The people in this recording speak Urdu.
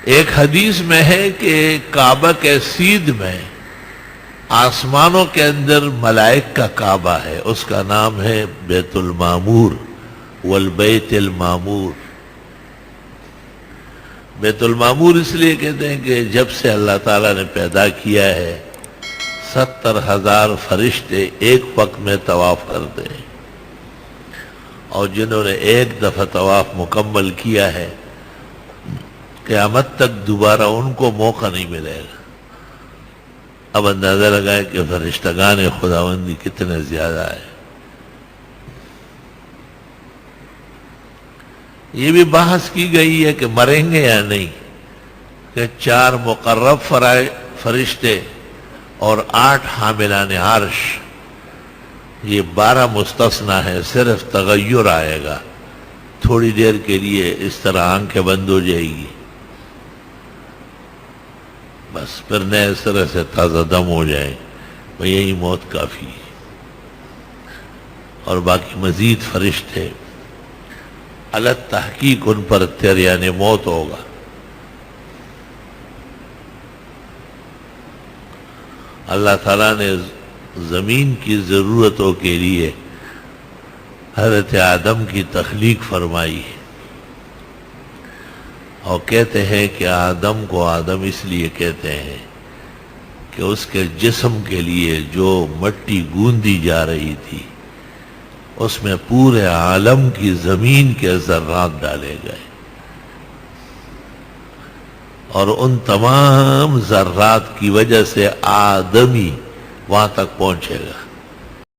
ایک حدیث میں ہے کہ کعبہ کے سیدھ میں آسمانوں کے اندر ملائک کا کعبہ ہے، اس کا نام ہے بیت المعمور والبیت المعمور۔ بیت المعمور اس لیے کہتے ہیں کہ جب سے اللہ تعالیٰ نے پیدا کیا ہے 70,000 فرشتے ایک وقت میں طواف کرتے ہیں، اور جنہوں نے ایک دفعہ طواف مکمل کیا ہے قیامت تک دوبارہ ان کو موقع نہیں ملے گا۔ اب اندازہ لگائے کہ فرشتگان خداوندی کتنے زیادہ ہے۔ یہ بھی بحث کی گئی ہے کہ مریں گے یا نہیں، کہ 4 مقرب فرشتے اور 8 حاملان عرش، یہ 12 مستثنیٰ ہے، صرف تغیر آئے گا، تھوڑی دیر کے لیے اس طرح آنکھیں بند ہو جائے گی، بس پھر نئے سرے سے تازہ دم ہو جائیں، یہی موت کافی ہے۔ اور باقی مزید فرشتے الگ تحقیق ان پر تیریان موت ہوگا۔ اللہ تعالیٰ نے زمین کی ضرورتوں کے لیے حضرت آدم کی تخلیق فرمائی ہے، اور کہتے ہیں کہ آدم کو آدم اس لیے کہتے ہیں کہ اس کے جسم کے لیے جو مٹی گوندی جا رہی تھی اس میں پورے عالم کی زمین کے ذرات ڈالے گئے، اور ان تمام ذرات کی وجہ سے آدمی وہاں تک پہنچے گا۔